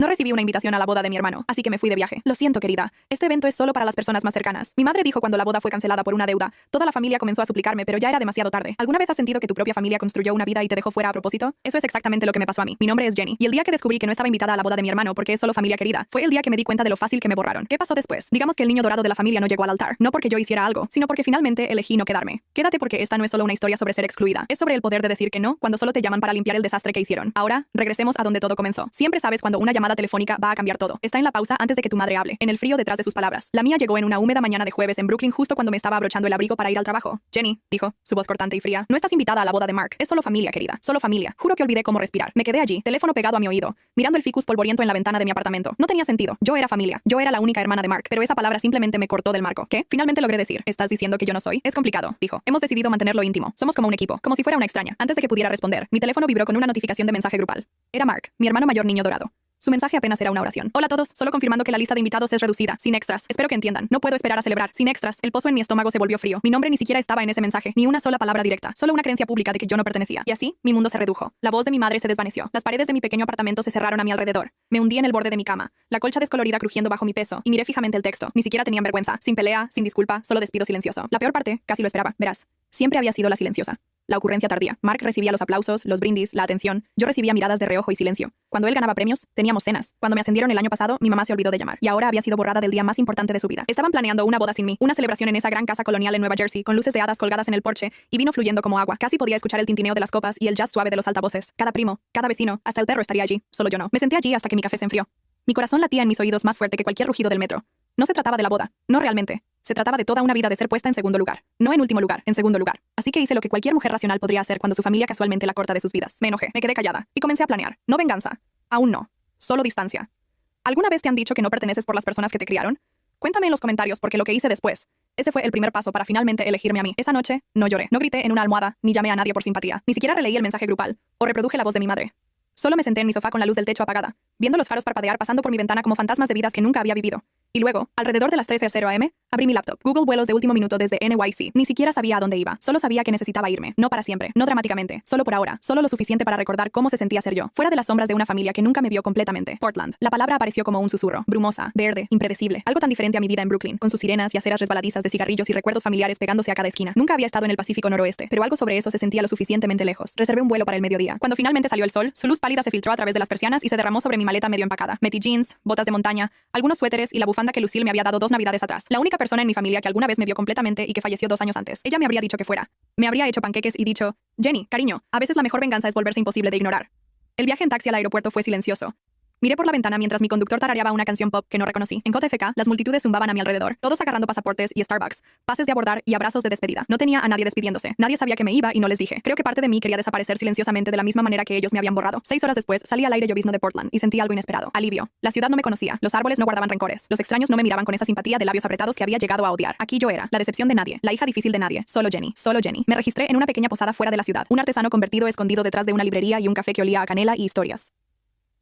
No recibí una invitación a la boda de mi hermano, así que me fui de viaje. Lo siento, querida. Este evento es solo para las personas más cercanas. Mi madre dijo cuando la boda fue cancelada por una deuda. Toda la familia comenzó a suplicarme, pero ya era demasiado tarde. ¿Alguna vez has sentido que tu propia familia construyó una vida y te dejó fuera a propósito? Eso es exactamente lo que me pasó a mí. Mi nombre es Jenny. Y el día que descubrí que no estaba invitada a la boda de mi hermano porque es solo familia querida, fue el día que me di cuenta de lo fácil que me borraron. ¿Qué pasó después? Digamos que el niño dorado de la familia no llegó al altar. No porque yo hiciera algo, sino porque finalmente elegí no quedarme. Quédate porque esta no es solo una historia sobre ser excluida. Es sobre el poder de decir que no cuando solo te llaman para limpiar el desastre que hicieron. Ahora, regresemos a donde todo comenzó. Siempre sabes cuando una llamada telefónica va a cambiar todo. Está en la pausa antes de que tu madre hable, en el frío detrás de sus palabras. La mía llegó en una húmeda mañana de jueves en Brooklyn justo cuando me estaba abrochando el abrigo para ir al trabajo. Jenny, dijo, su voz cortante y fría, no estás invitada a la boda de Mark. Es solo familia, querida. Solo familia. Juro que olvidé cómo respirar. Me quedé allí, teléfono pegado a mi oído, mirando el ficus polvoriento en la ventana de mi apartamento. No tenía sentido. Yo era familia. Yo era la única hermana de Mark, pero esa palabra simplemente me cortó del marco. ¿Qué? Finalmente logré decir. ¿Estás diciendo que yo no soy? Es complicado, dijo. Hemos decidido mantenerlo íntimo. Somos como un equipo, como si fuera una extraña. Antes de que pudiera responder, mi teléfono vibró con una notificación de mensaje grupal. Era Mark, mi hermano mayor niño dorado. Su mensaje apenas era una oración. Hola a todos, solo confirmando que la lista de invitados es reducida, sin extras. Espero que entiendan. No puedo esperar a celebrar, sin extras. El pozo en mi estómago se volvió frío. Mi nombre ni siquiera estaba en ese mensaje, ni una sola palabra directa, solo una creencia pública de que yo no pertenecía. Y así, mi mundo se redujo. La voz de mi madre se desvaneció. Las paredes de mi pequeño apartamento se cerraron a mi alrededor. Me hundí en el borde de mi cama, la colcha descolorida crujiendo bajo mi peso, y miré fijamente el texto. Ni siquiera tenían vergüenza, sin pelea, sin disculpa, solo despido silencioso. La peor parte, casi lo esperaba, verás. Siempre había sido la silenciosa. La ocurrencia tardía. Mark recibía los aplausos, los brindis, la atención. Yo recibía miradas de reojo y silencio. Cuando él ganaba premios, teníamos cenas. Cuando me ascendieron el año pasado, mi mamá se olvidó de llamar. Y ahora había sido borrada del día más importante de su vida. Estaban planeando una boda sin mí. Una celebración en esa gran casa colonial en Nueva Jersey, con luces de hadas colgadas en el porche y vino fluyendo como agua. Casi podía escuchar el tintineo de las copas y el jazz suave de los altavoces. Cada primo, cada vecino, hasta el perro estaría allí. Solo yo no. Me senté allí hasta que mi café se enfrió. Mi corazón latía en mis oídos más fuerte que cualquier rugido del metro. No se trataba de la boda. No realmente. Se trataba de toda una vida de ser puesta en segundo lugar. No en último lugar, en segundo lugar. Así que hice lo que cualquier mujer racional podría hacer cuando su familia casualmente la corta de sus vidas. Me enojé, me quedé callada y comencé a planear. No venganza. Aún no. Solo distancia. ¿Alguna vez te han dicho que no perteneces por las personas que te criaron? Cuéntame en los comentarios porque lo que hice después. Ese fue el primer paso para finalmente elegirme a mí. Esa noche, no lloré, no grité en una almohada, ni llamé a nadie por simpatía. Ni siquiera releí el mensaje grupal, o reproduje la voz de mi madre. Solo me senté en mi sofá con la luz del techo apagada, viendo los faros parpadear pasando por mi ventana como fantasmas de vidas que nunca había vivido. Y luego, alrededor de las 3:00 am, abrí mi laptop. Google vuelos de último minuto desde NYC. Ni siquiera sabía a dónde iba. Solo sabía que necesitaba irme. No para siempre. No dramáticamente. Solo por ahora. Solo lo suficiente para recordar cómo se sentía ser yo. Fuera de las sombras de una familia que nunca me vio completamente. Portland. La palabra apareció como un susurro. Brumosa, verde, impredecible. Algo tan diferente a mi vida en Brooklyn, con sus sirenas y aceras resbaladizas de cigarrillos y recuerdos familiares pegándose a cada esquina. Nunca había estado en el Pacífico Noroeste, pero algo sobre eso se sentía lo suficientemente lejos. Reservé un vuelo para el mediodía. Cuando finalmente salió el sol, su luz pálida se filtró a través de las persianas y se derramó sobre mi maleta medio empacada. Metí jeans, botas de montaña, algunos suéteres y la bufanda que Lucille me había dado 2 navidades atrás. La única persona en mi familia que alguna vez me vio completamente y que falleció 2 años antes. Ella me habría dicho que fuera. Me habría hecho panqueques y dicho, Jenny, cariño, a veces la mejor venganza es volverse imposible de ignorar. El viaje en taxi al aeropuerto fue silencioso. Miré por la ventana mientras mi conductor tarareaba una canción pop que no reconocí. En JFK, las multitudes zumbaban a mi alrededor, todos agarrando pasaportes y Starbucks, pases de abordar y abrazos de despedida. No tenía a nadie despidiéndose. Nadie sabía que me iba y no les dije. Creo que parte de mí quería desaparecer silenciosamente de la misma manera que ellos me habían borrado. 6 horas después, salí al aire llovizno de Portland y sentí algo inesperado. Alivio. La ciudad no me conocía. Los árboles no guardaban rencores. Los extraños no me miraban con esa simpatía de labios apretados que había llegado a odiar. Aquí yo era, la decepción de nadie, la hija difícil de nadie. Solo Jenny. Solo Jenny. Me registré en una pequeña posada fuera de la ciudad. Un artesano convertido escondido detrás de una librería y un café que olía a canela y historias.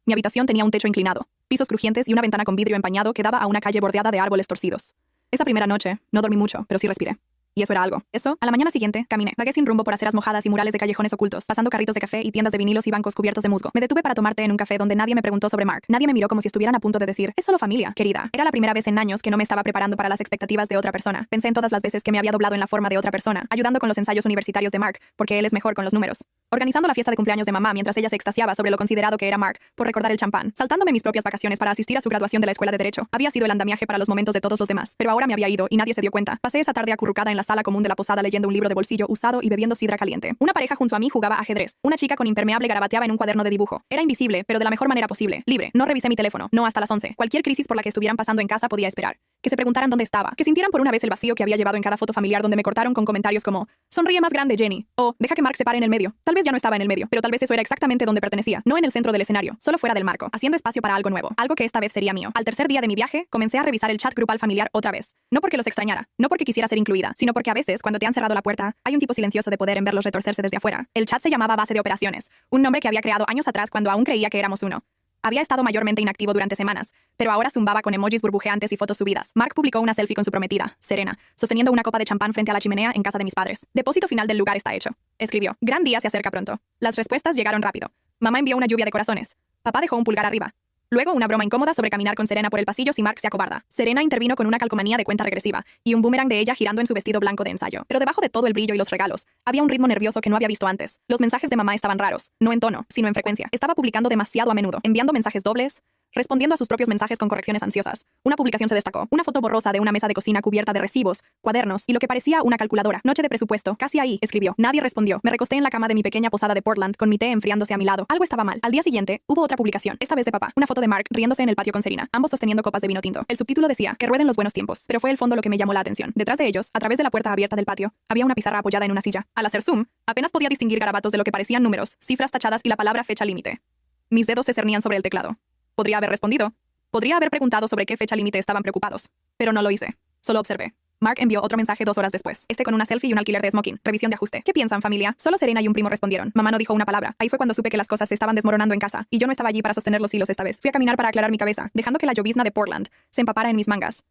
Mi habitación tenía un techo inclinado, pisos crujientes y una ventana con vidrio empañado que daba a una calle bordeada de árboles torcidos. Esa primera noche, no dormí mucho, pero sí respiré. Y eso era algo. Eso, a la mañana siguiente, caminé. Vagué sin rumbo por aceras mojadas y murales de callejones ocultos, pasando carritos de café y tiendas de vinilos y bancos cubiertos de musgo. Me detuve para tomar té en un café donde nadie me preguntó sobre Mark. Nadie me miró como si estuvieran a punto de decir, es solo familia, querida. Era la primera vez en años que no me estaba preparando para las expectativas de otra persona. Pensé en todas las veces que me había doblado en la forma de otra persona, ayudando con los ensayos universitarios de Mark, porque él es mejor con los números. Organizando la fiesta de cumpleaños de mamá mientras ella se extasiaba sobre lo considerado que era Mark, por recordar el champán, saltándome mis propias vacaciones para asistir a su graduación de la escuela de Derecho. Había sido el andamiaje para los momentos de todos los demás, pero ahora me había ido y nadie se dio cuenta. Pasé esa tarde acurrucada en la sala común de la posada leyendo un libro de bolsillo usado y bebiendo sidra caliente. Una pareja junto a mí jugaba ajedrez. Una chica con impermeable garabateaba en un cuaderno de dibujo. Era invisible, pero de la mejor manera posible. Libre. No revisé mi teléfono. No hasta las 11. Cualquier crisis por la que estuvieran pasando en casa podía esperar. Que se preguntaran dónde estaba. Que sintieran por una vez el vacío que había llevado en cada foto familiar donde me cortaron con comentarios como sonríe más grande, Jenny. O deja que Mark se pare en el medio. Tal vez ya no estaba en el medio, pero tal vez eso era exactamente donde pertenecía. No en el centro del escenario, solo fuera del marco, haciendo espacio para algo nuevo. Algo que esta vez sería mío. Al tercer día de mi viaje, comencé a revisar el chat grupal familiar otra vez. No porque los extrañara, no porque quisiera ser incluida, sino porque a veces, cuando te han cerrado la puerta, hay un tipo silencioso de poder en verlos retorcerse desde afuera. El chat se llamaba Base de Operaciones, un nombre que había creado años atrás cuando aún creía que éramos uno. Había estado mayormente inactivo durante semanas, pero ahora zumbaba con emojis burbujeantes y fotos subidas. Mark publicó una selfie con su prometida, Serena, sosteniendo una copa de champán frente a la chimenea en casa de mis padres. Depósito final del lugar está hecho. Escribió, gran día se acerca pronto. Las respuestas llegaron rápido. Mamá envió una lluvia de corazones. Papá dejó un pulgar arriba. Luego, una broma incómoda sobre caminar con Serena por el pasillo si Mark se acobarda. Serena intervino con una calcomanía de cuenta regresiva y un boomerang de ella girando en su vestido blanco de ensayo. Pero debajo de todo el brillo y los regalos, había un ritmo nervioso que no había visto antes. Los mensajes de mamá estaban raros, no en tono, sino en frecuencia. Estaba publicando demasiado a menudo, enviando mensajes dobles, respondiendo a sus propios mensajes con correcciones ansiosas. Una publicación se destacó. Una foto borrosa de una mesa de cocina cubierta de recibos, cuadernos y lo que parecía una calculadora. Noche de presupuesto. Casi ahí, escribió. Nadie respondió. Me recosté en la cama de mi pequeña posada de Portland, con mi té enfriándose a mi lado. Algo estaba mal. Al día siguiente, hubo otra publicación, esta vez de papá. Una foto de Mark riéndose en el patio con Serena, ambos sosteniendo copas de vino tinto. El subtítulo decía, que rueden los buenos tiempos. Pero fue el fondo lo que me llamó la atención. Detrás de ellos, a través de la puerta abierta del patio, había una pizarra apoyada en una silla. Al hacer zoom, apenas podía distinguir garabatos de lo que parecían números, cifras tachadas y la palabra fecha límite. Mis dedos se cernían sobre el teclado. Podría haber respondido. Podría haber preguntado sobre qué fecha límite estaban preocupados, pero no lo hice. Solo observé. Mark envió otro mensaje 2 horas después, con una selfie y un alquiler de smoking. Revisión de ajuste. ¿Qué piensan, familia? Solo Serena y un primo respondieron. Mamá no dijo una palabra. Ahí fue cuando supe que las cosas se estaban desmoronando en casa, y yo no estaba allí para sostener los hilos esta vez. Fui a caminar para aclarar mi cabeza, dejando que la llovizna de Portland se empapara en mis mangas.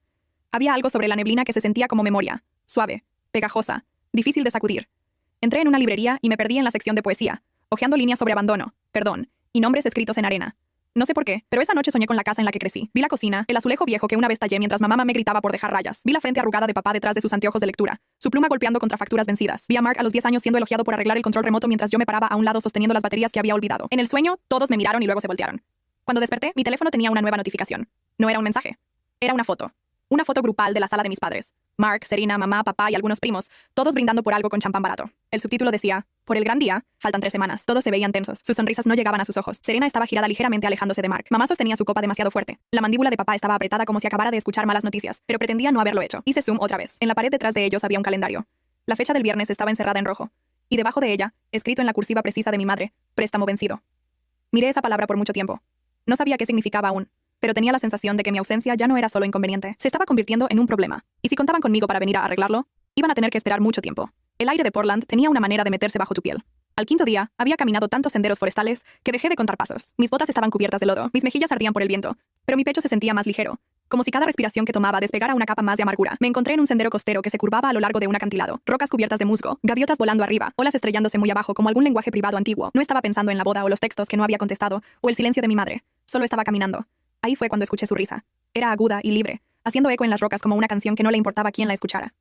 Había algo sobre la neblina que se sentía como memoria. Suave, pegajosa, difícil de sacudir. Entré en una librería y me perdí en la sección de poesía, hojeando líneas sobre abandono, perdón, y nombres escritos en arena. No sé por qué, pero esa noche soñé con la casa en la que crecí. Vi la cocina, el azulejo viejo que una vez tallé mientras mamá me gritaba por dejar rayas. Vi la frente arrugada de papá detrás de sus anteojos de lectura, su pluma golpeando contra facturas vencidas. Vi a Mark a los 10 años siendo elogiado por arreglar el control remoto mientras yo me paraba a un lado sosteniendo las baterías que había olvidado. En el sueño, todos me miraron y luego se voltearon. Cuando desperté, mi teléfono tenía una nueva notificación. No era un mensaje. Era una foto. Una foto grupal de la sala de mis padres. Mark, Serena, mamá, papá y algunos primos, todos brindando por algo con champán barato. El subtítulo decía, por el gran día, faltan 3 semanas. Todos se veían tensos, sus sonrisas no llegaban a sus ojos. Serena estaba girada ligeramente alejándose de Mark. Mamá sostenía su copa demasiado fuerte. La mandíbula de papá estaba apretada como si acabara de escuchar malas noticias, pero pretendía no haberlo hecho. Hice zoom otra vez. En la pared detrás de ellos había un calendario. La fecha del viernes estaba encerrada en rojo. Y debajo de ella, escrito en la cursiva precisa de mi madre, préstamo vencido. Miré esa palabra por mucho tiempo. No sabía qué significaba aún, pero tenía la sensación de que mi ausencia ya no era solo inconveniente, se estaba convirtiendo en un problema. Y si contaban conmigo para venir a arreglarlo, iban a tener que esperar mucho tiempo. El aire de Portland tenía una manera de meterse bajo tu piel. Al 5.º día, había caminado tantos senderos forestales que dejé de contar pasos. Mis botas estaban cubiertas de lodo, mis mejillas ardían por el viento, pero mi pecho se sentía más ligero, como si cada respiración que tomaba despegara una capa más de amargura. Me encontré en un sendero costero que se curvaba a lo largo de un acantilado, rocas cubiertas de musgo, gaviotas volando arriba, olas estrellándose muy abajo como algún lenguaje privado antiguo. No estaba pensando en la boda o los textos que no había contestado, o el silencio de mi madre. Solo estaba caminando. Ahí fue cuando escuché su risa. Era aguda y libre, haciendo eco en las rocas como una canción que no le importaba quién la escuchara.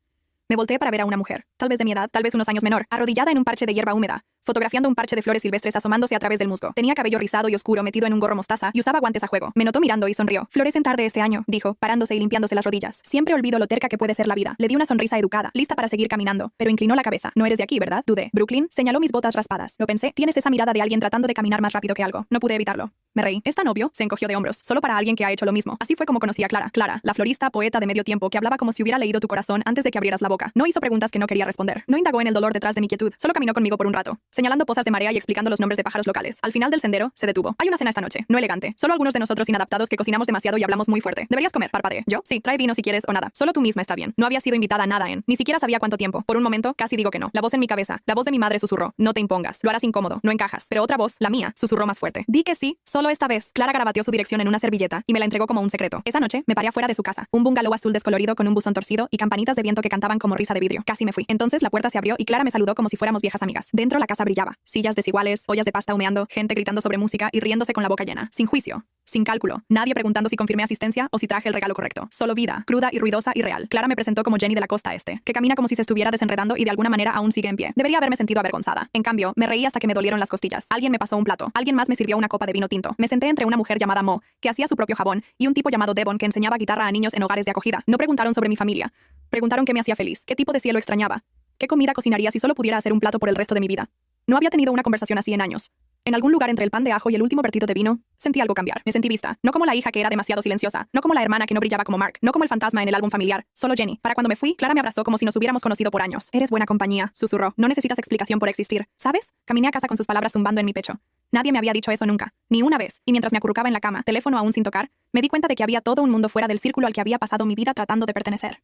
Me volteé para ver a una mujer, tal vez de mi edad, tal vez unos años menor, arrodillada en un parche de hierba húmeda, fotografiando un parche de flores silvestres asomándose a través del musgo. Tenía cabello rizado y oscuro metido en un gorro mostaza y usaba guantes a juego. Me notó mirando y sonrió. Florecen tarde este año, dijo, parándose y limpiándose las rodillas. Siempre olvido lo terca que puede ser la vida. Le di una sonrisa educada, lista para seguir caminando, pero inclinó la cabeza. No eres de aquí, ¿verdad? Dudé. Brooklyn señaló mis botas raspadas. Lo pensé. Tienes esa mirada de alguien tratando de caminar más rápido que algo. No pude evitarlo. Me reí. ¿Es tan obvio? Se encogió de hombros. Solo para alguien que ha hecho lo mismo. Así fue como conocí a Clara. Clara, la florista, poeta de medio tiempo que hablaba como si hubiera leído tu corazón antes de que abrieras la boca. No hizo preguntas que no quería responder. No indagó en el dolor detrás de mi quietud. Solo caminó conmigo por un rato, señalando pozas de marea y explicando los nombres de pájaros locales. Al final del sendero, se detuvo. Hay una cena esta noche. No elegante. Solo algunos de nosotros inadaptados que cocinamos demasiado y hablamos muy fuerte. Deberías comer, parpadeé. ¿Yo? Sí, trae vino si quieres o nada. Solo tú misma está bien. No había sido invitada a nada ni siquiera sabía cuánto tiempo. Por un momento, casi digo que no. La voz en mi cabeza, la voz de mi madre susurró. No te impongas. Lo harás incómodo. No encajas. Pero otra voz, la mía, susurró más fuerte. Di que sí, solo esta vez. Clara garabateó su dirección en una servilleta y me la entregó como un secreto. Esa noche, me paré afuera de su casa. Un bungalow azul descolorido con un buzón torcido y campanitas de viento que cantaban como risa de vidrio. Casi me fui. Entonces la puerta se abrió y Clara me saludó como si fuéramos viejas amigas. Dentro la casa brillaba. Sillas desiguales, ollas de pasta humeando, gente gritando sobre música y riéndose con la boca llena. Sin juicio. Sin cálculo. Nadie preguntando si confirmé asistencia o si traje el regalo correcto. Solo vida, cruda y ruidosa y real. Clara me presentó como Jenny de la costa este, que camina como si se estuviera desenredando y de alguna manera aún sigue en pie. Debería haberme sentido avergonzada. En cambio, me reí hasta que me dolieron las costillas. Alguien me pasó un plato. Alguien más me sirvió una copa de vino tinto. Me senté entre una mujer llamada Mo, que hacía su propio jabón, y un tipo llamado Devon que enseñaba guitarra a niños en hogares de acogida. No preguntaron sobre mi familia. Preguntaron qué me hacía feliz, qué tipo de cielo extrañaba, qué comida cocinaría si solo pudiera hacer un plato por el resto de mi vida. No había tenido una conversación así en años. En algún lugar entre el pan de ajo y el último vertido de vino, sentí algo cambiar. Me sentí vista, no como la hija que era demasiado silenciosa, no como la hermana que no brillaba como Mark, no como el fantasma en el álbum familiar, solo Jenny. Para cuando me fui, Clara me abrazó como si nos hubiéramos conocido por años. Eres buena compañía, susurró. No necesitas explicación por existir, ¿sabes? Caminé a casa con sus palabras zumbando en mi pecho. Nadie me había dicho eso nunca, ni una vez, y mientras me acurrucaba en la cama, teléfono aún sin tocar, me di cuenta de que había todo un mundo fuera del círculo al que había pasado mi vida tratando de pertenecer.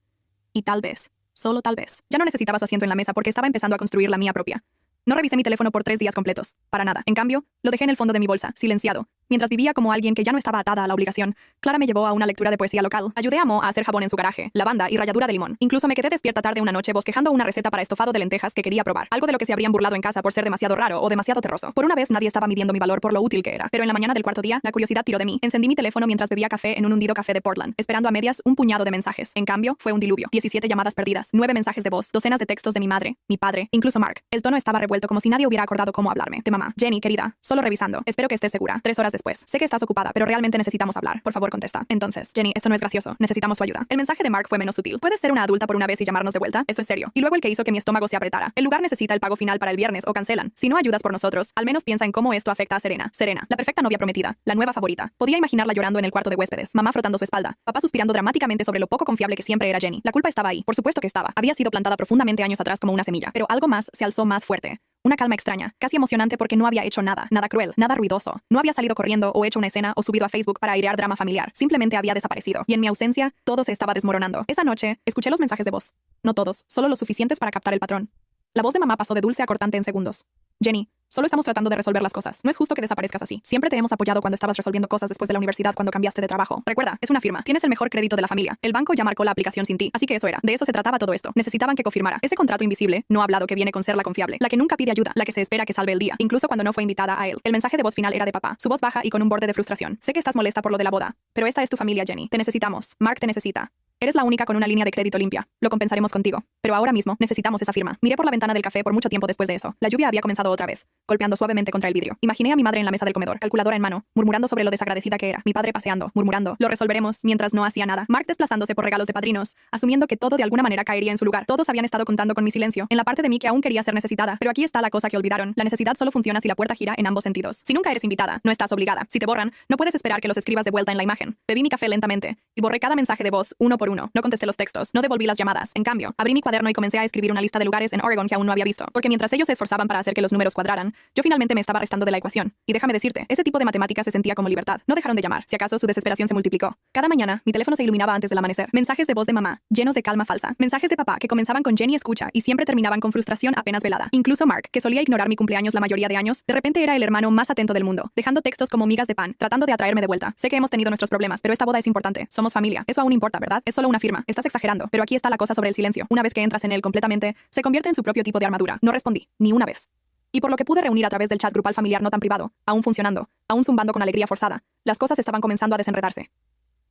Y tal vez, solo tal vez, ya no necesitaba su asiento en la mesa porque estaba empezando a construir la mía propia. No revisé mi teléfono por 3 días completos. Para nada. En cambio, lo dejé en el fondo de mi bolsa, silenciado, Mientras vivía como alguien que ya no estaba atada a la obligación, Clara me llevó a una lectura de poesía local. Ayudé a Mo a hacer jabón en su garaje, lavanda y ralladura de limón. Incluso me quedé despierta tarde una noche bosquejando una receta para estofado de lentejas que quería probar. Algo de lo que se habrían burlado en casa por ser demasiado raro o demasiado terroso. Por una vez nadie estaba midiendo mi valor por lo útil que era. Pero en la mañana del cuarto día, la curiosidad tiró de mí. Encendí mi teléfono mientras bebía café en un hundido café de Portland, esperando a medias un puñado de mensajes. En cambio, fue un diluvio. 17 llamadas perdidas, 9 mensajes de voz, docenas de textos de mi madre, mi padre, incluso Mark. El tono estaba revuelto como si nadie hubiera acordado cómo hablarme. De mamá. Jenny, querida, solo revisando. Espero que estés segura. 3 horas después. Sé que estás ocupada, pero realmente necesitamos hablar. Por favor, contesta. Entonces, Jenny, esto no es gracioso. Necesitamos tu ayuda. El mensaje de Mark fue menos sutil. ¿Puedes ser una adulta por una vez y llamarnos de vuelta? Esto es serio. Y luego el que hizo que mi estómago se apretara. El lugar necesita el pago final para el viernes o cancelan. Si no ayudas por nosotros, al menos piensa en cómo esto afecta a Serena. Serena, la perfecta novia prometida, la nueva favorita. Podía imaginarla llorando en el cuarto de huéspedes, mamá frotando su espalda, papá suspirando dramáticamente sobre lo poco confiable que siempre era Jenny. La culpa estaba ahí. Por supuesto que estaba. Había sido plantada profundamente años atrás como una semilla, pero algo más se alzó más fuerte. Una calma extraña, casi emocionante porque no había hecho nada, nada cruel, nada ruidoso. No había salido corriendo o hecho una escena o subido a Facebook para airear drama familiar. Simplemente había desaparecido. Y en mi ausencia, todo se estaba desmoronando. Esa noche, escuché los mensajes de voz. No todos, solo los suficientes para captar el patrón. La voz de mamá pasó de dulce a cortante en segundos. Jenny, solo estamos tratando de resolver las cosas. No es justo que desaparezcas así. Siempre te hemos apoyado cuando estabas resolviendo cosas después de la universidad cuando cambiaste de trabajo. Recuerda, es una firma. Tienes el mejor crédito de la familia. El banco ya marcó la aplicación sin ti. Así que eso era. De eso se trataba todo esto. Necesitaban que confirmara. Ese contrato invisible, no hablado que viene con ser la confiable. La que nunca pide ayuda. La que se espera que salve el día. Incluso cuando no fue invitada a él. El mensaje de voz final era de papá. Su voz baja y con un borde de frustración. Sé que estás molesta por lo de la boda. Pero esta es tu familia, Jenny. Te necesitamos. Mark te necesita. Eres la única con una línea de crédito limpia. Lo compensaremos contigo. Pero ahora mismo necesitamos esa firma. Miré por la ventana del café por mucho tiempo después de eso. La lluvia había comenzado otra vez, golpeando suavemente contra el vidrio. Imaginé a mi madre en la mesa del comedor, calculadora en mano, murmurando sobre lo desagradecida que era. Mi padre paseando, murmurando, lo resolveremos, mientras no hacía nada. Mark desplazándose por regalos de padrinos, asumiendo que todo de alguna manera caería en su lugar. Todos habían estado contando con mi silencio, en la parte de mí que aún quería ser necesitada. Pero aquí está la cosa que olvidaron. La necesidad solo funciona si la puerta gira en ambos sentidos. Si nunca eres invitada, no estás obligada. Si te borran, no puedes esperar que los escribas de vuelta en la imagen. Bebí mi café lentamente y borré cada mensaje de voz uno por uno. No contesté los textos. No devolví las llamadas. En cambio, abrí mi cuaderno y comencé a escribir una lista de lugares en Oregon que aún no había visto. Porque mientras ellos se esforzaban para hacer que los números cuadraran, yo finalmente me estaba restando de la ecuación. Y déjame decirte, ese tipo de matemáticas se sentía como libertad. No dejaron de llamar. Si acaso su desesperación se multiplicó. Cada mañana, mi teléfono se iluminaba antes del amanecer. Mensajes de voz de mamá, llenos de calma falsa. Mensajes de papá que comenzaban con Jenny escucha y siempre terminaban con frustración apenas velada. Incluso Mark, que solía ignorar mi cumpleaños la mayoría de años, de repente era el hermano más atento del mundo, dejando textos como migas de pan, tratando de atraerme de vuelta. Sé que hemos tenido nuestros problemas, pero esta boda es importante. Somos familia. Eso aún importa, ¿verdad? Es solo una firma. Estás exagerando. Pero aquí está la cosa sobre el silencio. Una vez que entras en él completamente, se convierte en su propio tipo de armadura. No respondí, ni una vez. Y por lo que pude reunir a través del chat grupal familiar no tan privado, aún funcionando, aún zumbando con alegría forzada, las cosas estaban comenzando a desenredarse.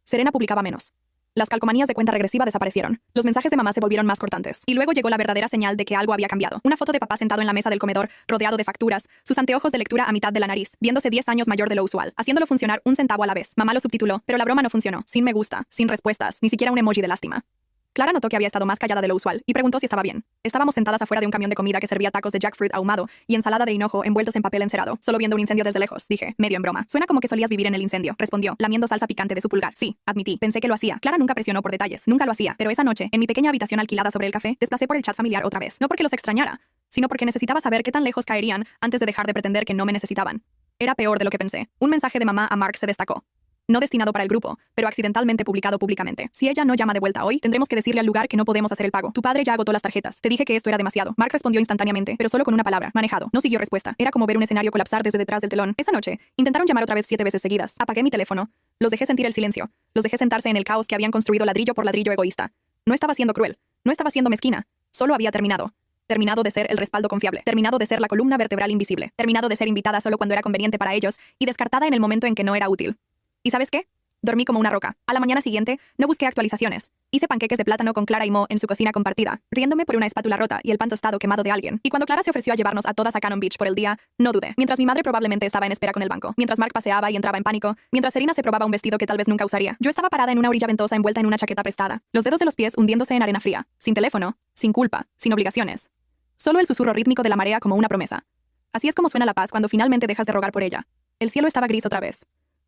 Serena publicaba menos. Las calcomanías de cuenta regresiva desaparecieron. Los mensajes de mamá se volvieron más cortantes. Y luego llegó la verdadera señal de que algo había cambiado. Una foto de papá sentado en la mesa del comedor, rodeado de facturas, sus anteojos de lectura a mitad de la nariz, viéndose 10 años mayor de lo usual, haciéndolo funcionar un centavo a la vez. Mamá lo subtituló, pero la broma no funcionó. Sin me gusta, sin respuestas, ni siquiera un emoji de lástima. Clara notó que había estado más callada de lo usual y preguntó si estaba bien. Estábamos sentadas afuera de un camión de comida que servía tacos de jackfruit ahumado y ensalada de hinojo envueltos en papel encerado, solo viendo un incendio desde lejos. Dije, medio en broma. Suena como que solías vivir en el incendio, respondió, lamiendo salsa picante de su pulgar. Sí, admití. Pensé que lo hacía. Clara nunca presionó por detalles, nunca lo hacía, pero esa noche, en mi pequeña habitación alquilada sobre el café, desplacé por el chat familiar otra vez. No porque los extrañara, sino porque necesitaba saber qué tan lejos caerían antes de dejar de pretender que no me necesitaban. Era peor de lo que pensé. Un mensaje de mamá a Mark se destacó. No destinado para el grupo, pero accidentalmente publicado públicamente. Si ella no llama de vuelta hoy, tendremos que decirle al lugar que no podemos hacer el pago. Tu padre ya agotó las tarjetas. Te dije que esto era demasiado. Mark respondió instantáneamente, pero solo con una palabra, manejado. No siguió respuesta. Era como ver un escenario colapsar desde detrás del telón. Esa noche, intentaron llamar otra vez 7 veces seguidas. Apagué mi teléfono. Los dejé sentir el silencio. Los dejé sentarse en el caos que habían construido ladrillo por ladrillo egoísta. No estaba siendo cruel. No estaba siendo mezquina. Solo había terminado. Terminado de ser el respaldo confiable. Terminado de ser la columna vertebral invisible. Terminado de ser invitada solo cuando era conveniente para ellos y descartada en el momento en que no era útil. ¿Y sabes qué? Dormí como una roca. A la mañana siguiente, no busqué actualizaciones. Hice panqueques de plátano con Clara y Mo en su cocina compartida, riéndome por una espátula rota y el pan tostado quemado de alguien. Y cuando Clara se ofreció a llevarnos a todas a Cannon Beach por el día, no dudé. Mientras mi madre probablemente estaba en espera con el banco. Mientras Mark paseaba y entraba en pánico. Mientras Serena se probaba un vestido que tal vez nunca usaría. Yo estaba parada en una orilla ventosa envuelta en una chaqueta prestada. Los dedos de los pies hundiéndose en arena fría. Sin teléfono, sin culpa, sin obligaciones. Solo el susurro rítmico de la marea como una promesa. Así es como suena la paz cuando finalmente dejas de rogar por ella. El cielo estaba gris otra vez.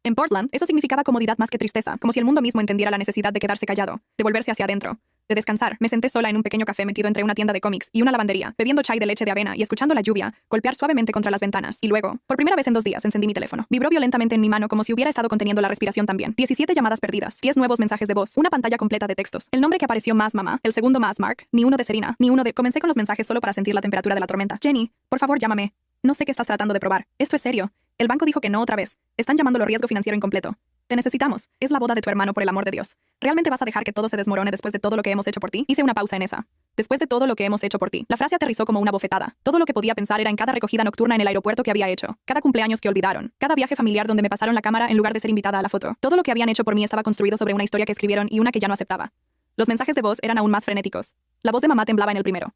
En Portland, eso significaba comodidad más que tristeza, como si el mundo mismo entendiera la necesidad de quedarse callado, de volverse hacia adentro, de descansar. Me senté sola en un pequeño café metido entre una tienda de cómics y una lavandería, bebiendo chai de leche de avena y escuchando la lluvia golpear suavemente contra las ventanas. Y luego, por primera vez en 2 días, encendí mi teléfono. Vibró violentamente en mi mano como si hubiera estado conteniendo la respiración también. 17 llamadas perdidas, 10 nuevos mensajes de voz, una pantalla completa de textos. El nombre que apareció más mamá, el segundo más Mark, ni uno de Serena, ni uno de... Comencé con los mensajes solo para sentir la temperatura de la tormenta. Jenny, por favor, llámame. No sé qué estás tratando de probar. Esto es serio. El banco dijo que no otra vez. Están llamándolo riesgo financiero incompleto. Te necesitamos. Es la boda de tu hermano, por el amor de Dios. ¿Realmente vas a dejar que todo se desmorone después de todo lo que hemos hecho por ti? Hice una pausa en esa. Después de todo lo que hemos hecho por ti. La frase aterrizó como una bofetada. Todo lo que podía pensar era en cada recogida nocturna en el aeropuerto que había hecho. Cada cumpleaños que olvidaron. Cada viaje familiar donde me pasaron la cámara en lugar de ser invitada a la foto. Todo lo que habían hecho por mí estaba construido sobre una historia que escribieron y una que ya no aceptaba. Los mensajes de voz eran aún más frenéticos. La voz de mamá temblaba en el primero.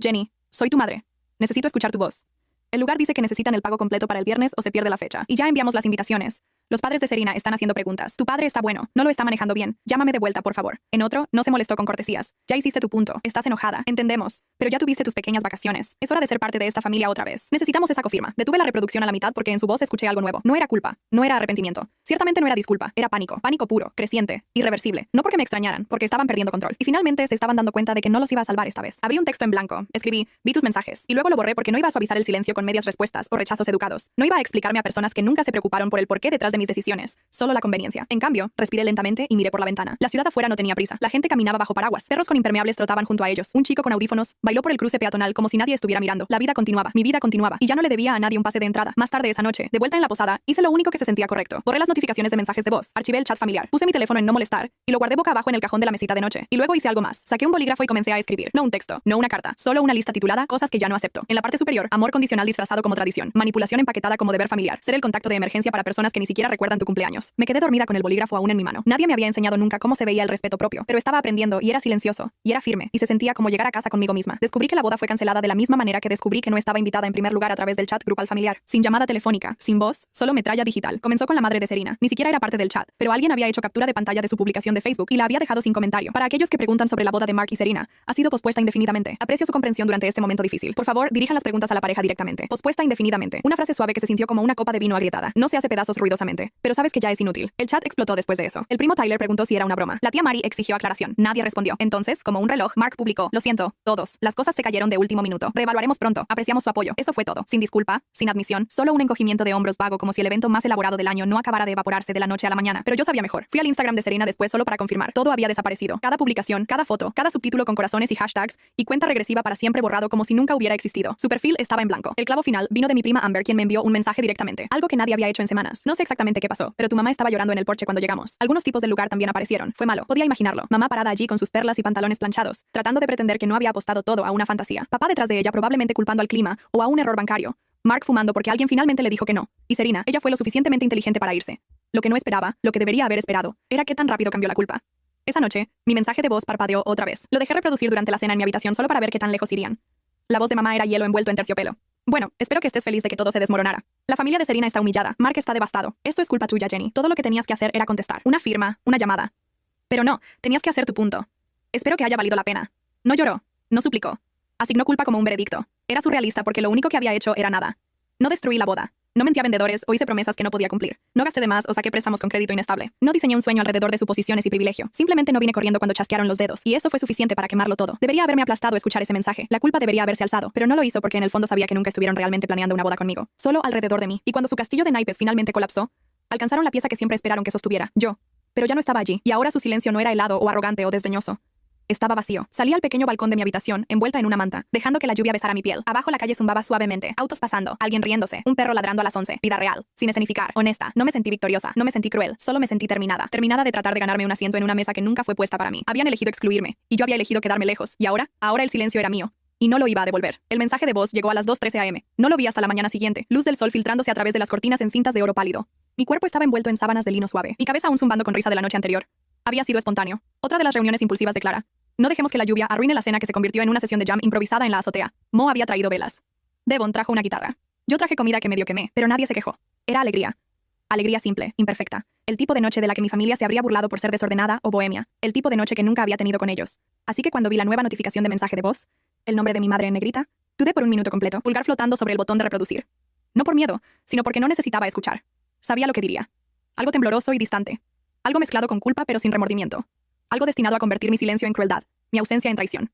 Jenny, soy tu madre. Necesito escuchar tu voz. El lugar dice que necesitan el pago completo para el viernes o se pierde la fecha. Y ya enviamos las invitaciones. Los padres de Serena están haciendo preguntas. Tu padre está bueno, no lo está manejando bien. Llámame de vuelta, por favor. En otro, no se molestó con cortesías. Ya hiciste tu punto. Estás enojada. Entendemos. Pero ya tuviste tus pequeñas vacaciones. Es hora de ser parte de esta familia otra vez. Necesitamos esa cofirma. Detuve la reproducción a la mitad porque en su voz escuché algo nuevo. No era culpa. No era arrepentimiento. Ciertamente no era disculpa. Era pánico. Pánico puro, creciente, irreversible. No porque me extrañaran, porque estaban perdiendo control. Y finalmente se estaban dando cuenta de que no los iba a salvar esta vez. Abrí un texto en blanco. Escribí, vi tus mensajes. Y luego lo borré porque no iba a suavizar el silencio con medias respuestas o rechazos educados. No iba a explicarme a personas que nunca se preocuparon por el porqué detrás de mis decisiones. Solo la conveniencia. En cambio, respiré lentamente y miré por la ventana. La ciudad afuera no tenía prisa. La gente caminaba bajo paraguas. Perros con impermeables trotaban junto a ellos. Un chico con audífonos bailó por el cruce peatonal como si nadie estuviera mirando. La vida continuaba. Mi vida continuaba. Y ya no le debía a nadie un pase de entrada. Más tarde esa noche, de vuelta en la posada, hice lo único que se sentía correcto. Borré las notificaciones de mensajes de voz. Archivé el chat familiar. Puse mi teléfono en no molestar y lo guardé boca abajo en el cajón de la mesita de noche. Y luego hice algo más. Saqué un bolígrafo y comencé a escribir. No un texto, no una carta, solo una lista titulada Cosas que ya no acepto. En la parte superior, amor condicional disfrazado como tradición. Manipulación empaquetada como deber familiar. Ser el contacto de emergencia para personas que ni siquiera recuerdan tu cumpleaños. Me quedé dormida con el bolígrafo aún en mi mano. Nadie me había enseñado nunca cómo se veía el respeto propio, pero estaba aprendiendo y era silencioso, y era firme, y se sentía como llegar a casa conmigo misma. Descubrí que la boda fue cancelada de la misma manera que descubrí que no estaba invitada en primer lugar a través del chat grupal familiar. Sin llamada telefónica, sin voz, solo metralla digital. Comenzó con la madre de Serena. Ni siquiera era parte del chat, pero alguien había hecho captura de pantalla de su publicación de Facebook y la había dejado sin comentario. Para aquellos que preguntan sobre la boda de Mark y Serena, ha sido pospuesta indefinidamente. Aprecio su comprensión durante este momento difícil. Por favor, dirijan las preguntas a la pareja directamente. Pospuesta indefinidamente. Una frase suave que se sintió como una copa de vino agrietada. No se hace pedazos ruidosamente, pero sabes que ya es inútil. El chat explotó después de eso. El primo Tyler preguntó si era una broma. La tía Mary exigió aclaración. Nadie respondió. Entonces, como un reloj, Mark publicó: lo siento, todos. Las cosas se cayeron de último minuto. Reevaluaremos pronto. Apreciamos su apoyo. Eso fue todo. Sin disculpa, sin admisión, solo un encogimiento de hombros vago como si el evento más elaborado del año no acabara de evaporarse de la noche a la mañana. Pero yo sabía mejor. Fui al Instagram de Serena después solo para confirmar. Todo había desaparecido. Cada publicación, cada foto, cada subtítulo con corazones y hashtags y cuenta regresiva para siempre borrado como si nunca hubiera existido. Su perfil estaba en blanco. El clavo final vino de mi prima Amber, quien me envió un mensaje directamente. Algo que nadie había hecho en semanas. No sé exactamente qué pasó, pero tu mamá estaba llorando en el porche cuando llegamos. Algunos tipos del lugar también aparecieron. Fue malo. Podía imaginarlo. Mamá parada allí con sus perlas y pantalones planchados, tratando de pretender que no había apostado todo a una fantasía. Papá detrás de ella probablemente culpando al clima o a un error bancario. Mark fumando porque alguien finalmente le dijo que no. Y Serena, ella fue lo suficientemente inteligente para irse. Lo que no esperaba, lo que debería haber esperado, era qué tan rápido cambió la culpa. Esa noche, mi mensaje de voz parpadeó otra vez. Lo dejé reproducir durante la cena en mi habitación solo para ver qué tan lejos irían. La voz de mamá era hielo envuelto en terciopelo. Bueno, espero que estés feliz de que todo se desmoronara. La familia de Serena está humillada. Mark está devastado. Esto es culpa tuya, Jenny. Todo lo que tenías que hacer era contestar. Una firma, una llamada. Pero no, tenías que hacer tu punto. Espero que haya valido la pena. No lloró. No suplicó. Asignó culpa como un veredicto. Era surrealista porque lo único que había hecho era nada. No destruí la boda. No mentí a vendedores o hice promesas que no podía cumplir. No gasté de más o saqué préstamos con crédito inestable. No diseñé un sueño alrededor de suposiciones y privilegio. Simplemente no vine corriendo cuando chasquearon los dedos. Y eso fue suficiente para quemarlo todo. Debería haberme aplastado escuchar ese mensaje. La culpa debería haberse alzado. Pero no lo hizo porque en el fondo sabía que nunca estuvieron realmente planeando una boda conmigo. Solo alrededor de mí. Y cuando su castillo de naipes finalmente colapsó, alcanzaron la pieza que siempre esperaron que sostuviera. Yo. Pero ya no estaba allí. Y ahora su silencio no era helado o arrogante o desdeñoso. Estaba vacío. Salí al pequeño balcón de mi habitación, envuelta en una manta, dejando que la lluvia besara mi piel. Abajo la calle zumbaba suavemente. Autos pasando, alguien riéndose, un perro ladrando a las 11. Vida real. Sin escenificar. Honesta. No me sentí victoriosa. No me sentí cruel. Solo me sentí terminada. Terminada de tratar de ganarme un asiento en una mesa que nunca fue puesta para mí. Habían elegido excluirme. Y yo había elegido quedarme lejos. Y ahora el silencio era mío. Y no lo iba a devolver. El mensaje de voz llegó a las 2:13 am. No lo vi hasta la mañana siguiente. Luz del sol filtrándose a través de las cortinas en cintas de oro pálido. Mi cuerpo estaba envuelto en sábanas de lino suave. Mi cabeza aún zumbando con risa de la noche anterior. Había sido espontáneo. Otra de las reuniones impulsivas de Clara. No dejemos que la lluvia arruine la cena que se convirtió en una sesión de jam improvisada en la azotea. Mo había traído velas. Devon trajo una guitarra. Yo traje comida que medio quemé, pero nadie se quejó. Era alegría. Alegría simple, imperfecta. El tipo de noche de la que mi familia se habría burlado por ser desordenada o bohemia. El tipo de noche que nunca había tenido con ellos. Así que cuando vi la nueva notificación de mensaje de voz, el nombre de mi madre en negrita, dudé por un minuto completo, pulgar flotando sobre el botón de reproducir. No por miedo, sino porque no necesitaba escuchar. Sabía lo que diría. Algo tembloroso y distante. Algo mezclado con culpa pero sin remordimiento. Algo destinado a convertir mi silencio en crueldad. Mi ausencia en traición.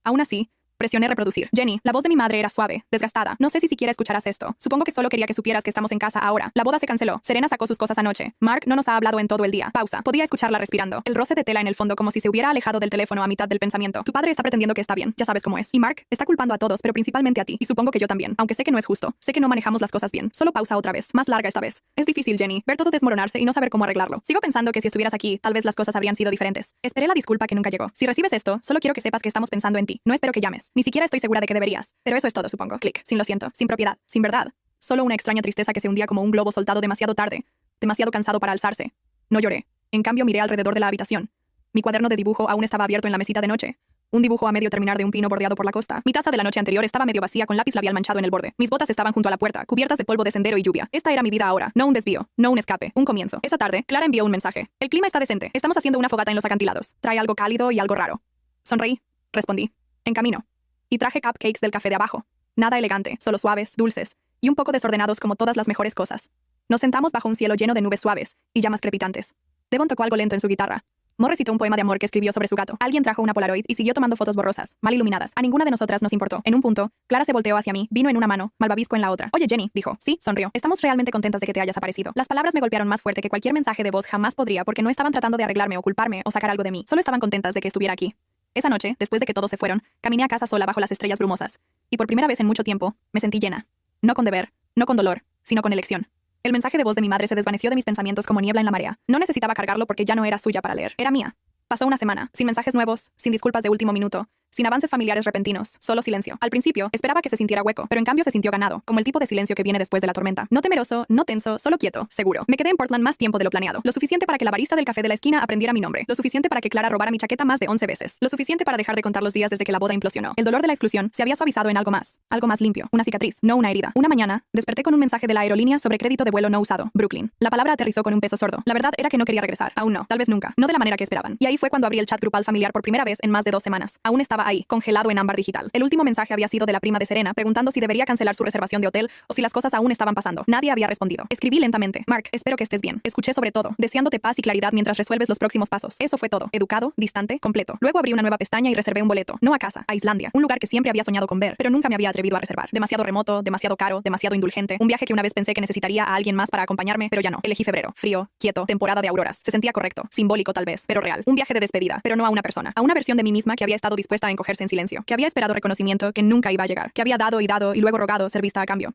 Aún así, Presioné reproducir. Jenny, la voz de mi madre era suave, desgastada. No sé si siquiera escucharás esto. Supongo que solo quería que supieras que estamos en casa ahora. La boda se canceló. Serena sacó sus cosas anoche. Mark no nos ha hablado en todo el día. Pausa. Podía escucharla respirando. El roce de tela en el fondo como si se hubiera alejado del teléfono a mitad del pensamiento. Tu padre está pretendiendo que está bien. Ya sabes cómo es. Y Mark está culpando a todos, pero principalmente a ti. Y supongo que yo también. Aunque sé que no es justo. Sé que no manejamos las cosas bien. Solo pausa otra vez. Más larga esta vez. Es difícil, Jenny, ver todo desmoronarse y no saber cómo arreglarlo. Sigo pensando que si estuvieras aquí, tal vez las cosas habrían sido diferentes. Esperé la disculpa que nunca llegó. Si recibes esto, solo quiero que sepas que estamos pensando en ti. No espero que llames. Ni siquiera estoy segura de que deberías. Pero eso es todo, supongo. Clic. Sin lo siento. Sin propiedad. Sin verdad. Solo una extraña tristeza que se hundía como un globo soltado demasiado tarde. Demasiado cansado para alzarse. No lloré. En cambio, miré alrededor de la habitación. Mi cuaderno de dibujo aún estaba abierto en la mesita de noche. Un dibujo a medio terminar de un pino bordeado por la costa. Mi taza de la noche anterior estaba medio vacía con lápiz labial manchado en el borde. Mis botas estaban junto a la puerta, cubiertas de polvo de sendero y lluvia. Esta era mi vida ahora. No un desvío. No un escape. Un comienzo. Esa tarde, Clara envió un mensaje. El clima está decente. Estamos haciendo una fogata en los acantilados. Trae algo cálido y algo raro. Sonreí. Respondí. En camino. Y traje cupcakes del café de abajo. Nada elegante, solo suaves, dulces, y un poco desordenados como todas las mejores cosas. Nos sentamos bajo un cielo lleno de nubes suaves y llamas crepitantes. Devon tocó algo lento en su guitarra. Mo recitó un poema de amor que escribió sobre su gato. Alguien trajo una Polaroid y siguió tomando fotos borrosas, mal iluminadas. A ninguna de nosotras nos importó. En un punto, Clara se volteó hacia mí, vino en una mano, malvavisco en la otra. Oye, Jenny, dijo. Sí, sonrió. Estamos realmente contentas de que te hayas aparecido. Las palabras me golpearon más fuerte que cualquier mensaje de voz jamás podría porque no estaban tratando de arreglarme o culparme o sacar algo de mí. Solo estaban contentas de que estuviera aquí. Esa noche, después de que todos se fueron, caminé a casa sola bajo las estrellas brumosas. Y por primera vez en mucho tiempo, me sentí llena. No con deber, no con dolor, sino con elección. El mensaje de voz de mi madre se desvaneció de mis pensamientos como niebla en la marea. No necesitaba cargarlo porque ya no era suya para leer. Era mía. Pasó una semana, sin mensajes nuevos, sin disculpas de último minuto, sin avances familiares repentinos, solo silencio. Al principio, esperaba que se sintiera hueco, pero en cambio se sintió ganado, como el tipo de silencio que viene después de la tormenta. No temeroso, no tenso, solo quieto, seguro. Me quedé en Portland más tiempo de lo planeado. Lo suficiente para que la barista del café de la esquina aprendiera mi nombre. Lo suficiente para que Clara robara mi chaqueta más de 11 veces. Lo suficiente para dejar de contar los días desde que la boda implosionó. El dolor de la exclusión se había suavizado en algo más limpio, una cicatriz, no una herida. Una mañana, desperté con un mensaje de la aerolínea sobre crédito de vuelo no usado, Brooklyn. La palabra aterrizó con un peso sordo. La verdad era que no quería regresar. Aún no, tal vez nunca. No de la manera que esperaban. Y ahí fue cuando abrí el chat grupal familiar por primera vez en más de 2 semanas. Aún estaba ahí, congelado en ámbar digital. El último mensaje había sido de la prima de Serena, preguntando si debería cancelar su reservación de hotel o si las cosas aún estaban pasando. Nadie había respondido. Escribí lentamente. Mark, espero que estés bien. Escuché sobre todo, deseándote paz y claridad mientras resuelves los próximos pasos. Eso fue todo. Educado, distante, completo. Luego abrí una nueva pestaña y reservé un boleto. No a casa, a Islandia. Un lugar que siempre había soñado con ver, pero nunca me había atrevido a reservar. Demasiado remoto, demasiado caro, demasiado indulgente. Un viaje que una vez pensé que necesitaría a alguien más para acompañarme, pero ya no. Elegí febrero. Frío, quieto, temporada de auroras. Se sentía correcto, simbólico tal vez, pero real. Un viaje de despedida, pero no a una persona. A una versión de mí misma que había estado dispuesta a encogerse en silencio. Que había esperado reconocimiento que nunca iba a llegar, que había dado y luego rogado ser vista a cambio.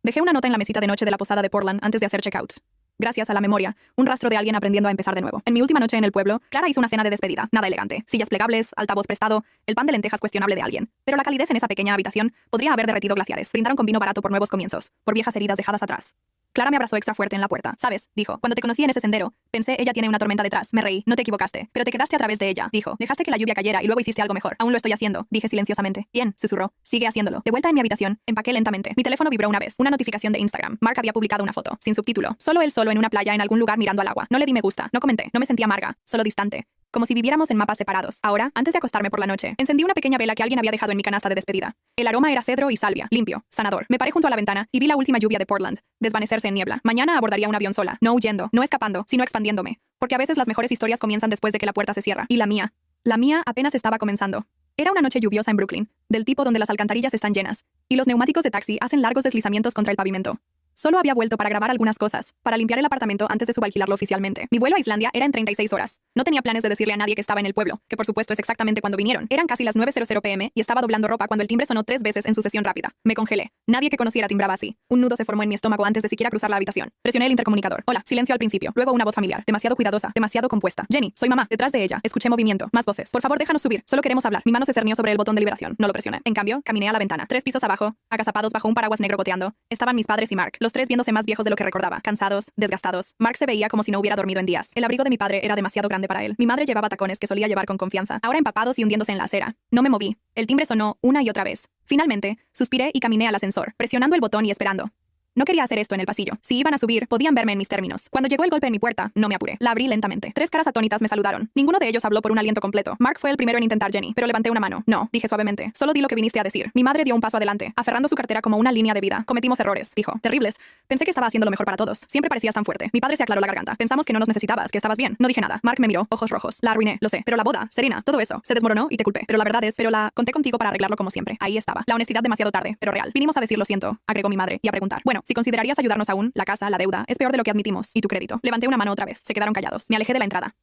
Dejé una nota en la mesita de noche de la posada de Portland antes de hacer checkout. Gracias a la memoria, un rastro de alguien aprendiendo a empezar de nuevo. En mi última noche en el pueblo, Clara hizo una cena de despedida, nada elegante. Sillas plegables, altavoz prestado, el pan de lentejas cuestionable de alguien. Pero la calidez en esa pequeña habitación podría haber derretido glaciares. Brindaron con vino barato por nuevos comienzos, por viejas heridas dejadas atrás. Clara me abrazó extra fuerte en la puerta. ¿Sabes? Dijo. Cuando te conocí en ese sendero, pensé, ella tiene una tormenta detrás. Me reí. No te equivocaste. Pero te quedaste a través de ella. Dijo. Dejaste que la lluvia cayera y luego hiciste algo mejor. Aún lo estoy haciendo. Dije silenciosamente. Bien, susurró. Sigue haciéndolo. De vuelta en mi habitación, empaqué lentamente. Mi teléfono vibró una vez. Una notificación de Instagram. Mark había publicado una foto, sin subtítulo. Solo él solo en una playa en algún lugar mirando al agua. No le di me gusta. No comenté. No me sentía amarga. Solo distante. Como si viviéramos en mapas separados. Ahora, antes de acostarme por la noche, encendí una pequeña vela que alguien había dejado en mi canasta de despedida. El aroma era cedro y salvia, limpio, sanador. Me paré junto a la ventana y vi la última lluvia de Portland, desvanecerse en niebla. Mañana abordaría un avión sola, no huyendo, no escapando, sino expandiéndome. Porque a veces las mejores historias comienzan después de que la puerta se cierra. Y la mía apenas estaba comenzando. Era una noche lluviosa en Brooklyn, del tipo donde las alcantarillas están llenas, y los neumáticos de taxi hacen largos deslizamientos contra el pavimento. Solo había vuelto para grabar algunas cosas, para limpiar el apartamento antes de subalquilarlo oficialmente. Mi vuelo a Islandia era en 36 horas. No tenía planes de decirle a nadie que estaba en el pueblo, que por supuesto es exactamente cuando vinieron. Eran casi las 9:00 p.m. y estaba doblando ropa cuando el timbre sonó 3 veces en sucesión rápida. Me congelé. Nadie que conociera timbraba así. Un nudo se formó en mi estómago antes de siquiera cruzar la habitación. Presioné el intercomunicador. Hola, silencio al principio. Luego una voz familiar, demasiado cuidadosa, demasiado compuesta. Jenny, soy mamá. Detrás de ella. Escuché movimiento. Más voces. Por favor, déjanos subir. Solo queremos hablar. Mi mano se cernió sobre el botón de liberación. No lo presioné. En cambio, caminé a la ventana. 3 pisos abajo, agazapados bajo un paraguas negro goteando, estaban mis padres y Mark, los tres viéndose más viejos de lo que recordaba, cansados, desgastados. Mark se veía como si no hubiera dormido en días. El abrigo de mi padre era demasiado grande para él. Mi madre llevaba tacones que solía llevar con confianza, ahora empapados y hundiéndose en la acera. No me moví. El timbre sonó una y otra vez. Finalmente, suspiré y caminé al ascensor, presionando el botón y esperando. No quería hacer esto en el pasillo. Si iban a subir, podían verme en mis términos. Cuando llegó el golpe en mi puerta, no me apuré. La abrí lentamente. 3 caras atónitas me saludaron. Ninguno de ellos habló por un aliento completo. Mark fue el primero en intentar Jenny, pero levanté una mano. No, dije suavemente. Solo di lo que viniste a decir. Mi madre dio un paso adelante, aferrando su cartera como una línea de vida. Cometimos errores, dijo. Terribles. Pensé que estaba haciendo lo mejor para todos. Siempre parecías tan fuerte. Mi padre se aclaró la garganta. Pensamos que no nos necesitabas, que estabas bien. No dije nada. Mark me miró, ojos rojos. La arruiné, lo sé. Pero la boda, Serena, todo eso, se desmoronó y te culpé. Pero la verdad es, conté contigo para arreglarlo como siempre. Ahí estaba. La honestidad demasiado tarde, pero real. Vinimos a decir lo siento, agregó mi madre, y a preguntar. Bueno, si considerarías ayudarnos aún, la casa, la deuda, es peor de lo que admitimos. Y tu crédito. Levanté una mano otra vez. Se quedaron callados. Me alejé de la entrada.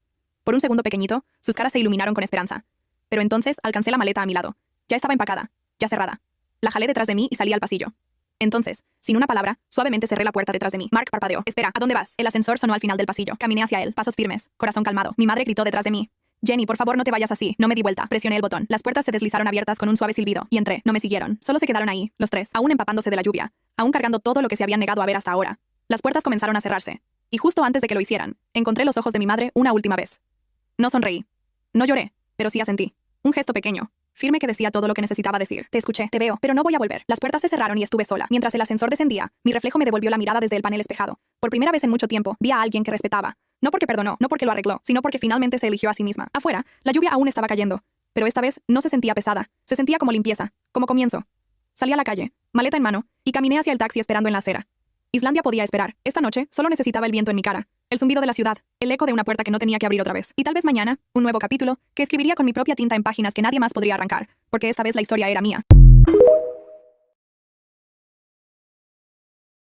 Por un segundo pequeñito, sus caras se iluminaron con esperanza. Pero entonces alcancé la maleta a mi lado. Ya estaba empacada, ya cerrada. La jalé detrás de mí y salí al pasillo. Entonces, sin una palabra, suavemente cerré la puerta detrás de mí. Mark parpadeó. Espera, ¿a dónde vas? El ascensor sonó al final del pasillo. Caminé hacia él, pasos firmes, corazón calmado. Mi madre gritó detrás de mí. Jenny, por favor no te vayas así. No me di vuelta. Presioné el botón. Las puertas se deslizaron abiertas con un suave silbido, y entré. No me siguieron. Solo se quedaron ahí, los tres, aún empapándose de la lluvia, aún cargando todo lo que se habían negado a ver hasta ahora. Las puertas comenzaron a cerrarse. Y justo antes de que lo hicieran, encontré los ojos de mi madre una última vez. No sonreí. No lloré, pero sí asentí. Un gesto pequeño, firme que decía todo lo que necesitaba decir. Te escuché, te veo, pero no voy a volver. Las puertas se cerraron y estuve sola. Mientras el ascensor descendía, mi reflejo me devolvió la mirada desde el panel espejado. Por primera vez en mucho tiempo, vi a alguien que respetaba. No porque perdonó, no porque lo arregló, sino porque finalmente se eligió a sí misma. Afuera, la lluvia aún estaba cayendo. Pero esta vez no se sentía pesada. Se sentía como limpieza, como comienzo. Salí a la calle, maleta en mano, y caminé hacia el taxi esperando en la acera. Islandia podía esperar. Esta noche solo necesitaba el viento en mi cara, el zumbido de la ciudad, el eco de una puerta que no tenía que abrir otra vez. Y tal vez mañana, un nuevo capítulo, que escribiría con mi propia tinta en páginas que nadie más podría arrancar, porque esta vez la historia era mía.